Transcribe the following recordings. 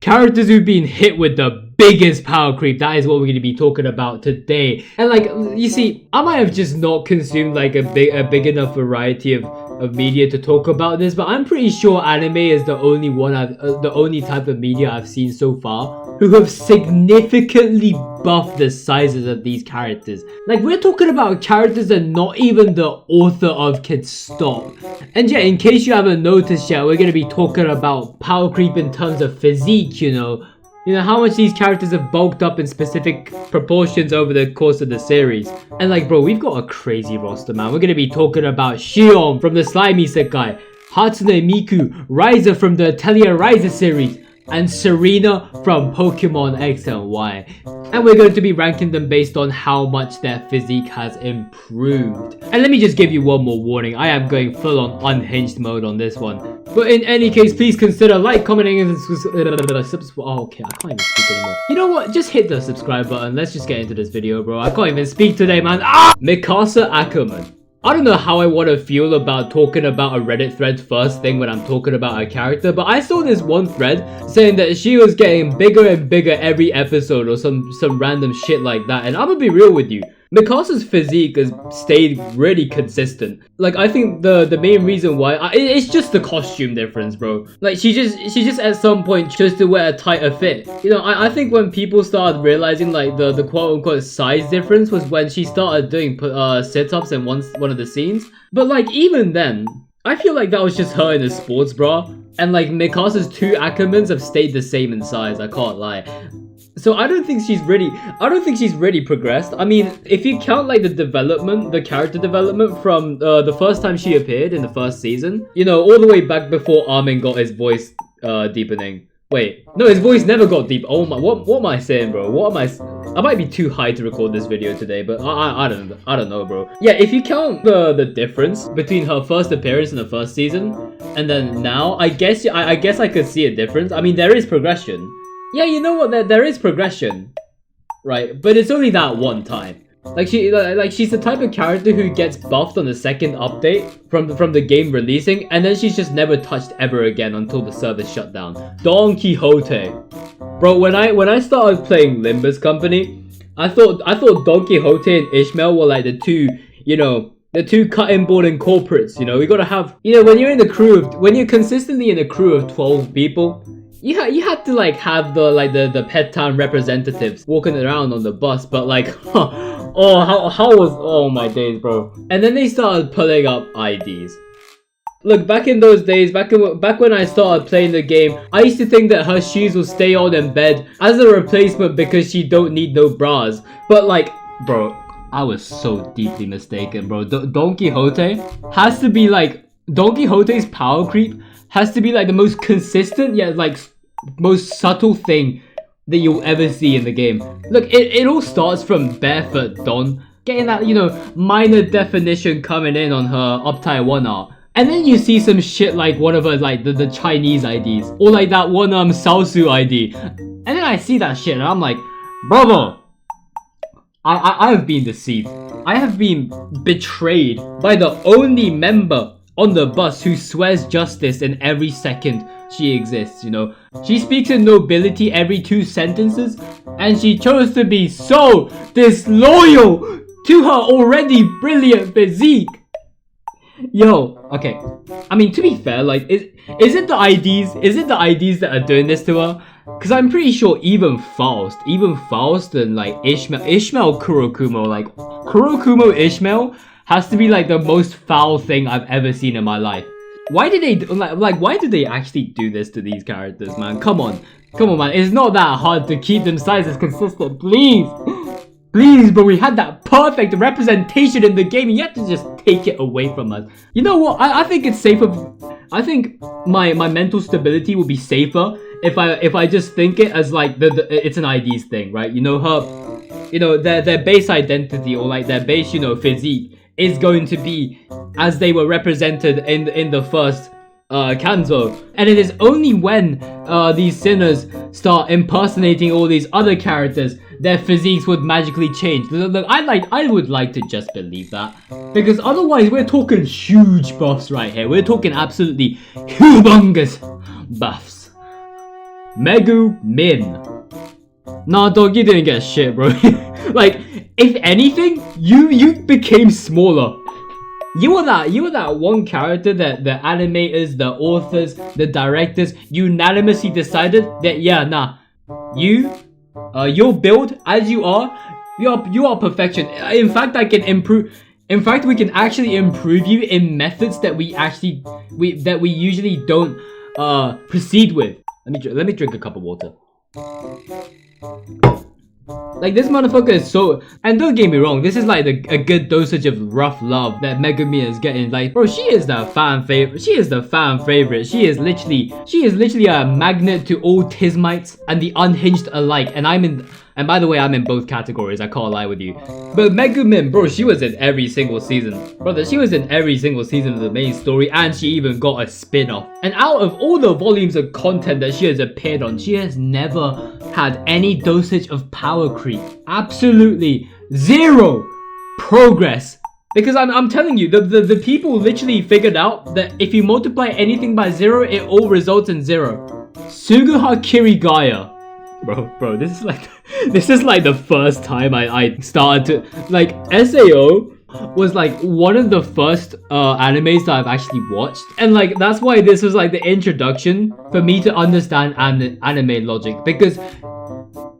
Characters who've been hit with the biggest power creep. That is what we're going to be talking about today. And like, you see, I might have just not consumed like a big enough variety of media to talk about this, but I'm pretty sure anime is the only type of media I've seen so far who have significantly buffed the sizes of these characters. Like, we're talking about characters that not even the author of can stop. And yeah, in case you haven't noticed yet, we're going to be talking about power creep in terms of physique, you know how much these characters have bulked up in specific proportions over the course of the series. And like, bro, we've got a crazy roster, man. We're gonna be talking about Shion from the Slimy Sekai, Hatsune Miku, Ryza from the Atelier Ryza series, and Serena from Pokemon X and Y. And we're going to be ranking them based on how much their physique has improved. And let me just give you one more warning. I am going full on unhinged mode on this one. But in any case, please consider like, commenting, and oh, okay, I can't even speak anymore. You know what? Just hit the subscribe button. Let's just get into this video, bro. I can't even speak today, man. Mikasa Ackerman. I don't know how I want to feel about talking about a Reddit thread first thing when I'm talking about a character, but I saw this one thread saying that she was getting bigger and bigger every episode or some random shit like that, and I'm gonna be real with you. Mikasa's physique has stayed really consistent. Like, I think the main reason why it's just the costume difference, bro. Like, she just at some point chose to wear a tighter fit. You know, I think when people started realizing like the quote unquote size difference was when she started doing sit-ups in one of the scenes. But like, even then, I feel like that was just her in a sports bra. And like, Mikasa's two Ackermans have stayed the same in size, I can't lie. So I don't think she's really progressed. I mean, if you count like the character development from the first time she appeared in the first season, you know, all the way back before Armin got his voice deepening. Wait, no, his voice never got deep. Oh my, what am I saying, bro? I might be too high to record this video today, but I don't know, bro. Yeah, if you count the difference between her first appearance in the first season and then now, I guess I could see a difference. I mean, there is progression. Yeah, you know what? There is progression, right? But it's only that one time. Like she's the type of character who gets buffed on the second update from the game releasing, and then she's just never touched ever again until the server shut down. Don Quixote, bro. When I started playing Limber's Company, I thought Don Quixote and Ishmael were like the two cutting board and corporates. You know, we gotta have, you know, when you're consistently in a crew of 12 people. You had to like have the pet town representatives walking around on the bus, but like, oh my days, bro. And then they started pulling up IDs. Look, back in those days, back when I started playing the game, I used to think that her shoes will stay on in bed as a replacement because she don't need no bras. But like, bro, I was so deeply mistaken, bro. Don Quixote has to be like, Don Quixote's power creep has to be like the most consistent yet like most subtle thing that you'll ever see in the game. Look, it all starts from Barefoot Don getting that, you know, minor definition coming in on her uptight 1 art. And then you see some shit like one of her like the Chinese IDs, or like that one Salsu ID. And then I see that shit and I'm like, brother, I have been deceived. I have been betrayed by the only member on the bus who swears justice in every second she exists, you know. She speaks in nobility every 2 sentences, and she chose to be so disloyal to her already brilliant physique. Yo, okay. I mean, to be fair, like, is it the IDs that are doing this to her? Because I'm pretty sure even Faust and like Ishmael Kurokumo, like Kurokumo Ishmael has to be like the most foul thing I've ever seen in my life. Why did they actually do this to these characters, man? Come on, man. It's not that hard to keep them sizes consistent, please. Please, bro, we had that perfect representation in the game. You have to just take it away from us. You know what? I think it's safer. I think my mental stability will be safer if I just think it as like it's an IDs thing, right? You know, their base identity or like their base, you know, physique is going to be as they were represented in the first Kanzo. And it is only when these sinners start impersonating all these other characters their physiques would magically change. Look, I would like to just believe that, because otherwise we're talking huge buffs right here. We're talking absolutely humongous buffs. Megumin. Nah, dog, you didn't get shit, bro. Like, if anything, you became smaller. You were that one character that the animators, the authors, the directors unanimously decided that, yeah, nah, your build as you are perfection. In fact, I can improve. In fact, we can actually improve you in methods that we usually don't proceed with. Let me drink a cup of water. Like, this motherfucker is so... And don't get me wrong, this is like a good dosage of rough love that Megumin is getting. Like, bro, she is the fan favorite. She is the fan favorite. She is literally a magnet to all Tismites and the unhinged alike. And by the way, I'm in both categories, I can't lie with you. But Megumin, bro, she was in every single season. Brother, she was in every single season of the main story, and she even got a spin-off. And out of all the volumes of content that she has appeared on, she has never had any dosage of power creep. Absolutely zero progress. Because I'm telling you, the people literally figured out that if you multiply anything by 0, it all results in 0. Suguha Kirigaya. Bro, this is like the first time I started to, like, SAO was like one of the first animes that I've actually watched, and like that's why this was like the introduction for me to understand anime logic. Because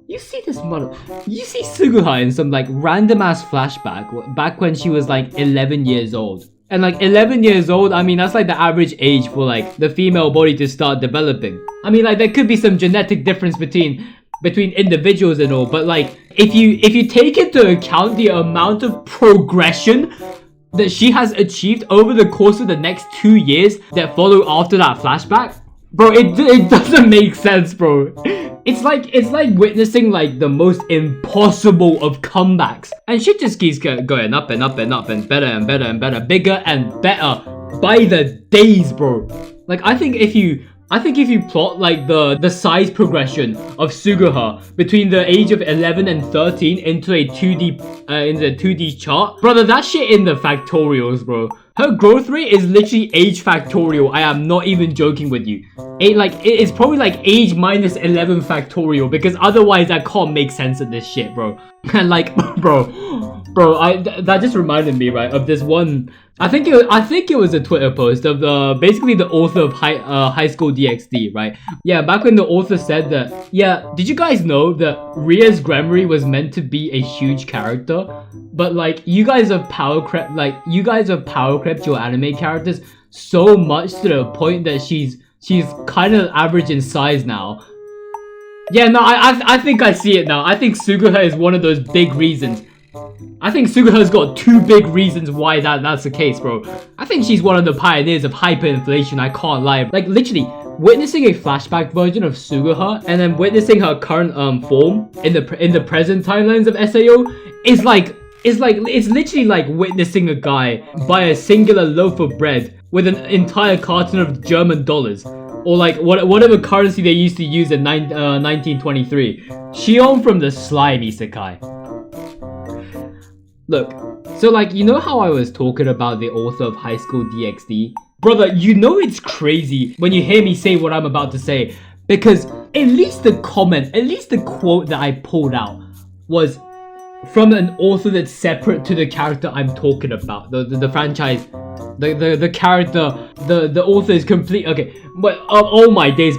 you see Suguha in some like random ass flashback back when she was like 11 years old. And like 11 years old, I mean, that's like the average age for like the female body to start developing. I mean, like, there could be some genetic difference between individuals and all, but like if you take into account the amount of progression that she has achieved over the course of the next 2 years that follow after that flashback, bro, it doesn't make sense, bro. It's like witnessing like the most impossible of comebacks, and shit just keeps going up and up and up and better and better and better, bigger and better by the days, bro. Like, I think if you plot like the size progression of Suguha between the age of 11 and 13 into a 2D chart, brother, that shit in the factorials, bro. Her growth rate is literally age factorial. I am not even joking with you. It's probably like age minus 11 factorial, because otherwise I can't make sense of this shit, bro. And like, bro, that just reminded me, right, of this one. I think it was a Twitter post of basically the author of High School DxD, right? Yeah, back when the author said that, yeah, did you guys know that Ria's Gremory was meant to be a huge character, but like you guys have power crept your anime characters so much to the point that she's kind of average in size now. Yeah, no, I think I see it now. I think Suguha is one of those big reasons. I think Suguha's got 2 big reasons why that's the case, bro. I think she's one of the pioneers of hyperinflation, I can't lie. Like, literally, witnessing a flashback version of Suguha and then witnessing her current form in the present timelines of SAO it's literally like witnessing a guy buy a singular loaf of bread with an entire carton of German dollars, or like whatever currency they used to use in 1923. Shion from the Slime Isekai. Look, so like, you know how I was talking about the author of High School DxD? Brother, you know it's crazy when you hear me say what I'm about to say, because at least the quote that I pulled out was from an author that's separate to the character I'm talking about. The franchise, the character, the author is complete. Okay, but oh my days.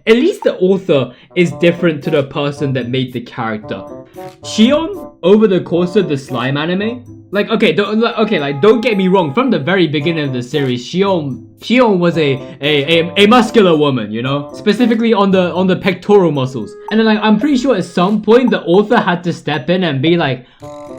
At least the author is different to the person that made the character. Shion, over the course of the slime anime, like, don't get me wrong, from the very beginning of the series, Shion was a muscular woman, you know, specifically on the pectoral muscles. And then, like, I'm pretty sure at some point the author had to step in and be like,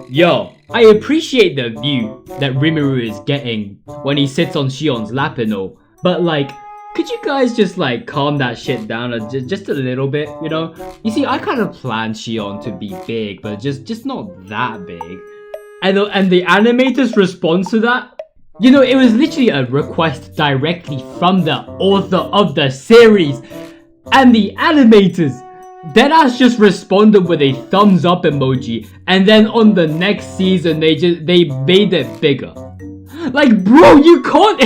yo, I appreciate the view that Rimuru is getting when he sits on Shion's lap and all, but like, could you guys just like calm that shit down just a little bit, you know? You see, I kind of planned Shion to be big, but just not that big. And the animator's response to that, you know, it was literally a request directly from the author of the series. And the animators, deadass just responded with a thumbs up emoji. And then on the next season, they made it bigger. Like, bro, you can't.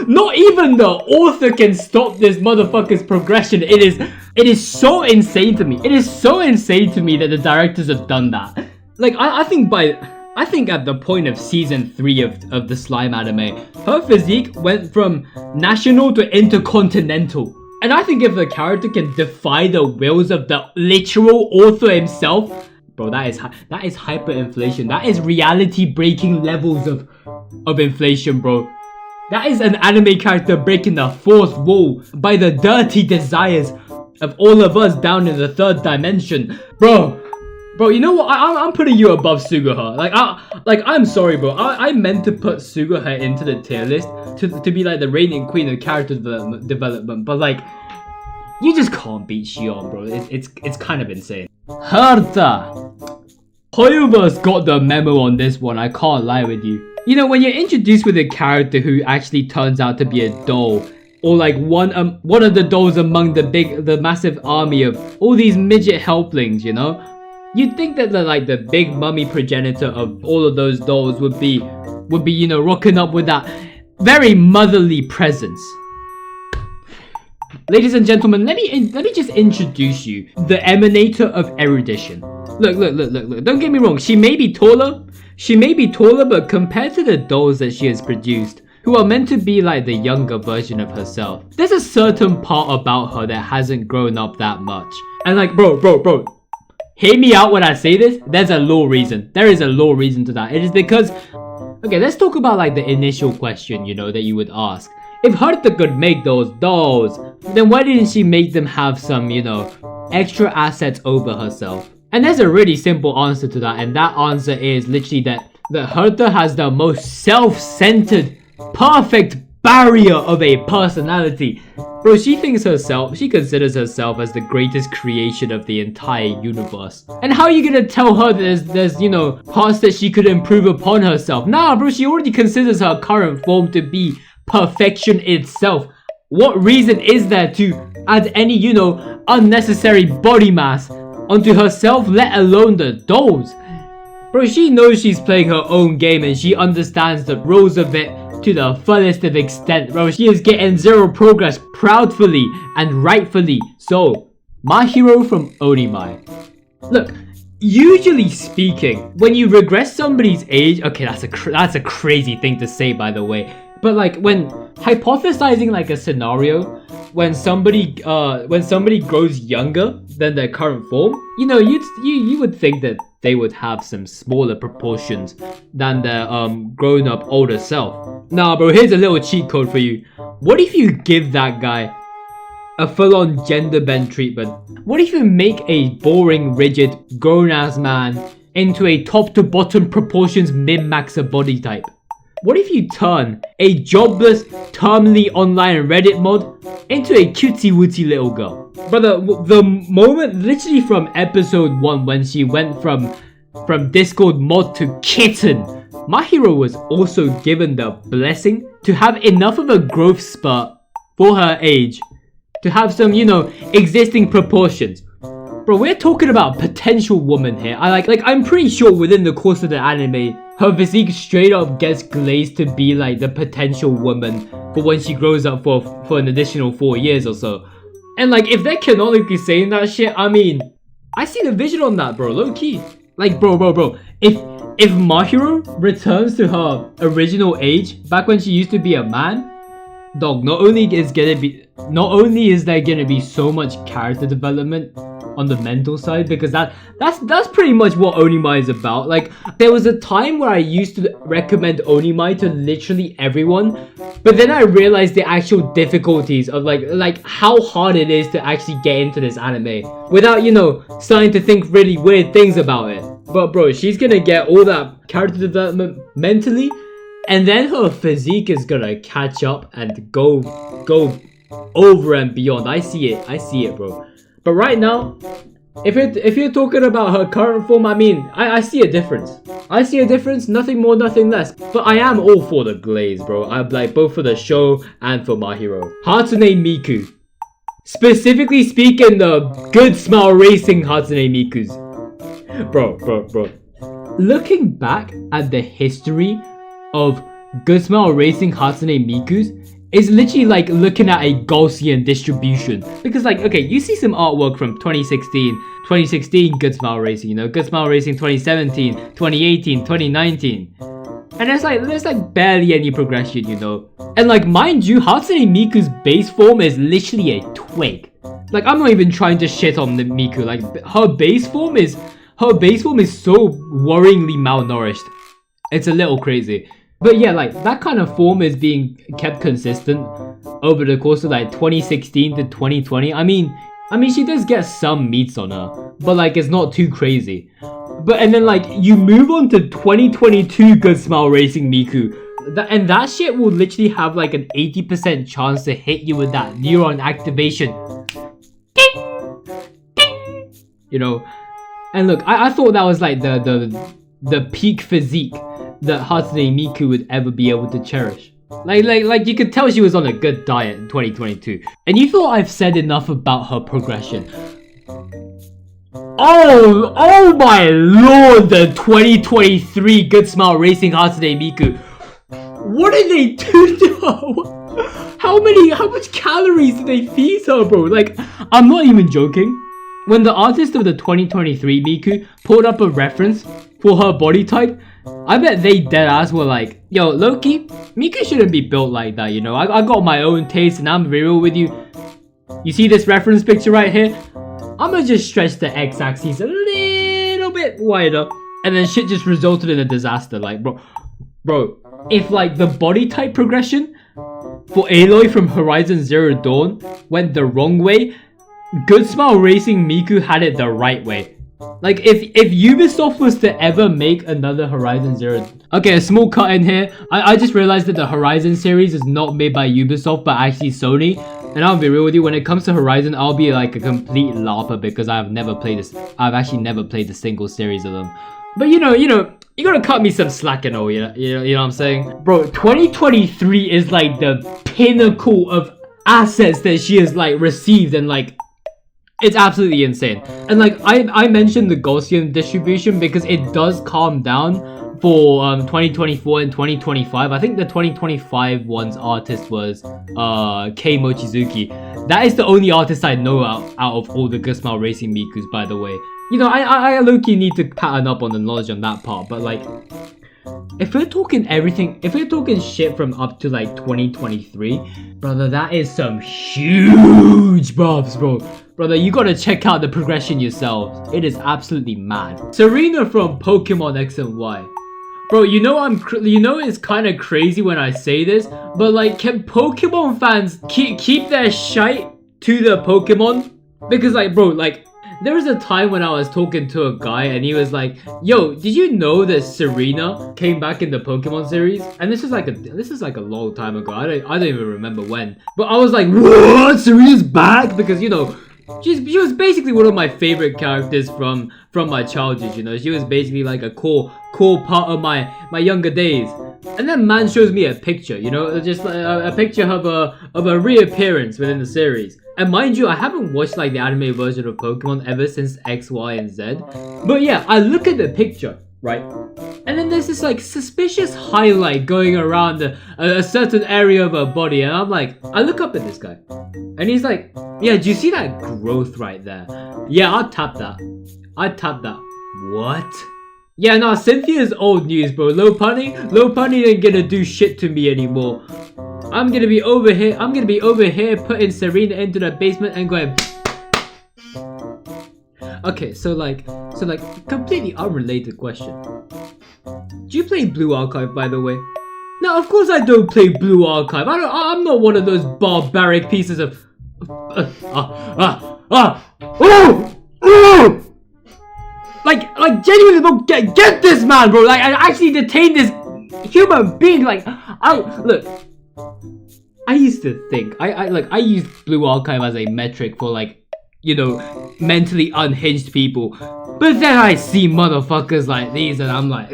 Not even the author can stop this motherfucker's progression. It is so insane to me. It is so insane to me that the directors have done that. Like, I think at the point of season 3 of the slime anime, her physique went from national to intercontinental. And I think if the character can defy the wills of the literal author himself, bro, that is hyperinflation. That is reality-breaking levels of inflation, bro. That is an anime character breaking the fourth wall by the dirty desires of all of us down in the third dimension, bro. Bro, you know what? I'm putting you above Suguha. I'm sorry, bro. I meant to put Suguha into the tier list to be like the reigning queen of character development, but like, you just can't beat Shion, bro. It's kind of insane. Herta. Hoyoverse got the memo on this one. I can't lie with you. You know, when you're introduced with a character who actually turns out to be a doll, or like one of the dolls among the massive army of all these midget helplings, you know. You'd think that the big mummy progenitor of all of those dolls would be, you know, rocking up with that very motherly presence. Ladies and gentlemen, let me just introduce you, the emanator of erudition. Look, don't get me wrong, she may be taller, but compared to the dolls that she has produced, who are meant to be like the younger version of herself, there's a certain part about her that hasn't grown up that much. And like, bro, hear me out when I say this. There's a law reason. There is a law reason to that. It is because, okay, let's talk about like the initial question, you know, that you would ask. If Herta could make those dolls, then why didn't she make them have some, you know, extra assets over herself? And there's a really simple answer to that, and that answer is literally that Herta has the most self-centered, perfect barrier of a personality. Bro, she considers herself as the greatest creation of the entire universe. And how are you gonna tell her that there's, you know, parts that she could improve upon herself? Nah, bro, she already considers her current form to be perfection itself. What reason is there to add any, you know, unnecessary body mass onto herself, let alone the dolls? Bro, she knows she's playing her own game and she understands the rules of it to the fullest of extent, bro. She is getting zero progress proudly and rightfully so. Mahiro from ORIHIME. Look, usually speaking, when you regress somebody's age, okay, that's a crazy thing to say, by the way. But like, when hypothesizing like a scenario, when somebody grows younger than their current form, you know, you would think that they would have some smaller proportions than their grown up older self. Nah, bro, here's a little cheat code for you. What if you give that guy a full-on gender bend treatment? What if you make a boring, rigid, grown-ass man into a top to bottom proportions min-maxer body type? What if you turn a jobless, terminally online Reddit mod into a cutesy-wootsy little girl? But the moment, literally from episode 1, when she went from Discord mod to kitten, Mahiro was also given the blessing to have enough of a growth spurt for her age to have some, you know, existing proportions. Bro, we're talking about potential woman here. I'm pretty sure within the course of the anime, her physique straight up gets glazed to be like the potential woman for when she grows up for an additional 4 years or so. And like, if they're canonically saying that shit, I mean, I see the vision on that, bro, low key. Like, bro, if Mahiro returns to her original age, back when she used to be a man, dog, not only is there gonna be so much character development on the mental side, because that's pretty much what ORIHIME is about. Like, there was a time where I used to recommend ORIHIME to literally everyone, but then I realized the actual difficulties of like how hard it is to actually get into this anime without, you know, starting to think really weird things about it. But bro, she's gonna get all that character development mentally, and then her physique is gonna catch up and go over and beyond. I see it, bro. But right now, if you're talking about her current form, I mean, I see a difference. I see a difference, nothing more, nothing less. But I am all for the glaze, bro. I'm like both for the show and for Mahiro. Hatsune Miku. Specifically speaking, the good smile racing Hatsune Mikus. Bro. Looking back at the history of Good Smile Racing Hatsune Miku's is literally like looking at a Gaussian distribution. Because like, okay, you see some artwork from 2016 Good Smile Racing, you know, Good Smile Racing 2017, 2018, 2019. And there's like barely any progression, you know. And like, mind you, Hatsune Miku's base form is literally a twig. Like, I'm not even trying to shit on the Miku. Like, her base form is so worryingly malnourished. It's a little crazy. But yeah, like, that kind of form is being kept consistent over the course of like 2016 to 2020. I mean, she does get some meats on her, but like, it's not too crazy. But and then like, you move on to 2022 Good Smile Racing Miku, and that shit will literally have like an 80% chance to hit you with that neuron activation. You know, and look, I thought that was like the peak physique that Hatsune Miku would ever be able to cherish. Like you could tell she was on a good diet in 2022. And you thought I've said enough about her progression. Oh my lord, the 2023 Good Smile Racing Hatsune Miku. What did they do to her? How much calories did they feed her, bro? Like, I'm not even joking. When the artist of the 2023 Miku pulled up a reference for her body type, I bet they deadass were like, yo, Loki, Miku shouldn't be built like that, you know? I got my own taste and I'm real with you. You see this reference picture right here? I'ma just stretch the x-axis a little bit wider. And then shit just resulted in a disaster. Like, bro, if like the body type progression for Aloy from Horizon Zero Dawn went the wrong way, Good Smile Racing Miku had it the right way. Like, if Ubisoft was to ever make another Horizon Zero... Okay, a small cut in here. I just realized that the Horizon series is not made by Ubisoft, but actually Sony. And I'll be real with you, when it comes to Horizon, I'll be like a complete larper because I've actually never played a single series of them. But you know, you gotta cut me some slack and all, you know what I'm saying? Bro, 2023 is like the pinnacle of assets that she has like received, and like, it's absolutely insane. And like, I mentioned the Gaussian distribution because it does calm down for 2024 and 2025. I think the 2025 one's artist was Kei Mochizuki. That is the only artist I know out of all the Good Smile Racing Mikus, by the way. You know, I low-key need to pattern up on the knowledge on that part, but like, if we're talking shit from up to like 2023, brother, that is some huge buffs, bro. Brother, you gotta check out the progression yourselves. It is absolutely mad. Serena from Pokemon X and Y. Bro, you know it's kind of crazy when I say this, but like, can Pokemon fans keep their shite to the Pokemon? Because like, bro, like, there was a time when I was talking to a guy and he was like, yo, did you know that Serena came back in the Pokemon series? And this is like a long time ago. I don't even remember when. But I was like, what? Serena's back? Because, you know, she was basically one of my favorite characters from my childhood, you know. She was basically like a core part of my younger days. And then man shows me a picture, you know, just a picture of a reappearance within the series. And mind you, I haven't watched like the anime version of Pokemon ever since X, Y, and Z. But yeah, I look at the picture, right? And then there's this like suspicious highlight going around a certain area of her body. And I'm like, I look up at this guy. And he's like, yeah, do you see that growth right there? Yeah, I'll tap that. What? Yeah, no, Cynthia's old news, bro. Low punny ain't gonna do shit to me anymore. I'm gonna be over here putting Serena into the basement and going. Okay, so like, completely unrelated question. Do you play Blue Archive, by the way? No, of course I don't play Blue Archive. I'm not one of those barbaric pieces of. Like genuinely, bro, get this man, bro. Like, I actually detained this human being. Like, I used to think I used Blue Archive as a metric for like, you know, mentally unhinged people. But then I see motherfuckers like these and I'm like,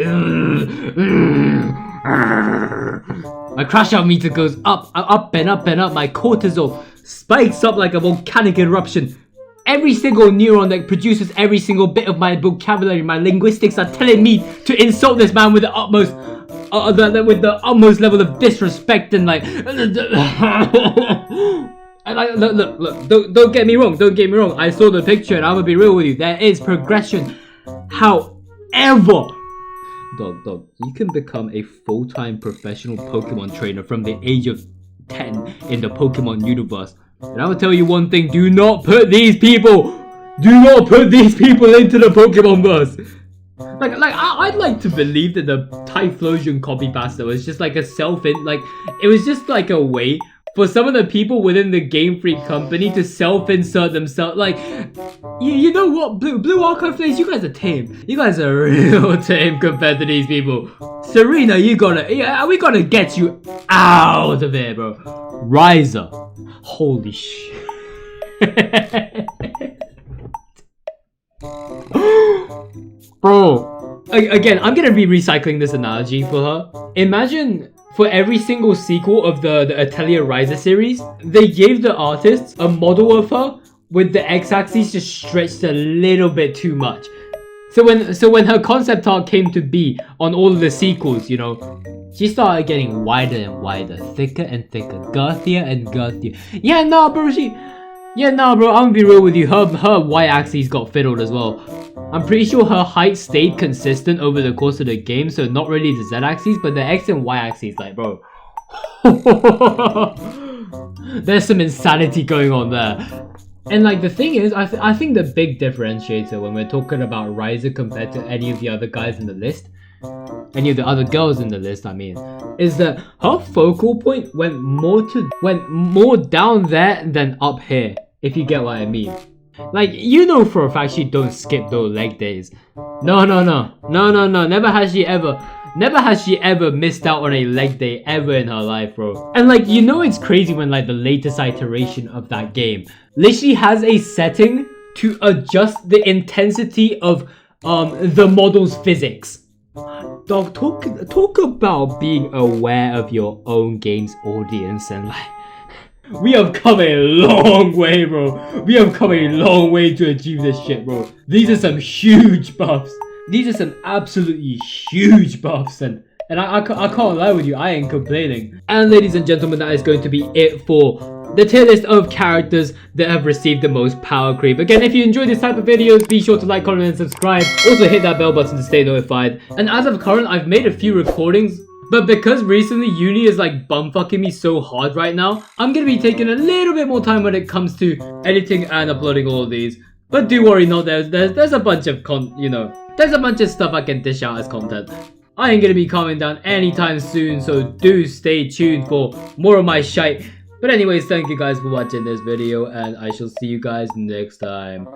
my crash out meter goes up and up and up. My cortisol spikes up like a volcanic eruption. Every single neuron that produces every single bit of my vocabulary, my linguistics are telling me to insult this man with the utmost. with the utmost level of disrespect and like. And like, look, don't get me wrong, I saw the picture and I'm gonna be real with you, there is progression. However, dog, you can become a full-time professional Pokemon trainer from the age of 10 in the Pokemon universe. And I'm gonna tell you one thing, do not put these people into the Pokemon verse. Like I'd like to believe that the Typhlosion copy pasta was just like a it was just like a way for some of the people within the Game Freak company to self-insert themselves. Like, you know what, Blue Archive Flames, you guys are tame. You guys are real tame compared to these people. Serena, we gotta get you out of here, bro. Ryza, holy shit. Bro, again, I'm gonna be recycling this analogy for her. Imagine for every single sequel of the Atelier Ryza series, they gave the artists a model of her with the x-axis just stretched a little bit too much. So when her concept art came to be on all of the sequels, you know, she started getting wider and wider, thicker and thicker, girthier and girthier. Yeah, nah, bro, I'm gonna be real with you, her y-axis got fiddled as well. I'm pretty sure her height stayed consistent over the course of the game, so not really the z-axis, but the x and y-axis, like, bro. There's some insanity going on there. And like, the thing is, I think the big differentiator when we're talking about Ryza compared to any of the other guys in the list, any of the other girls in the list, I mean, is that her focal point went more down there than up here, if you get what I mean. Like, you know for a fact she don't skip those leg days. No, never has she ever missed out on a leg day ever in her life, bro. And like, you know it's crazy when like the latest iteration of that game literally has a setting to adjust the intensity of the model's physics. Dog, talk about being aware of your own game's audience, and like, we have come a long way, bro. We have come a long way to achieve this shit, bro. These are some huge buffs. These are some absolutely huge buffs, and I can't lie with you, I ain't complaining. And ladies and gentlemen, that is going to be it for the tier list of characters that have received the most power creep. Again, if you enjoy this type of videos, be sure to like, comment, and subscribe. Also hit that bell button to stay notified. And as of current, I've made a few recordings, but because recently uni is like bumfucking me so hard right now, I'm gonna be taking a little bit more time when it comes to editing and uploading all of these. But do worry, no, there's a bunch of there's a bunch of stuff I can dish out as content. I ain't gonna be calming down anytime soon, so do stay tuned for more of my shite. But anyways, thank you guys for watching this video, and I shall see you guys next time.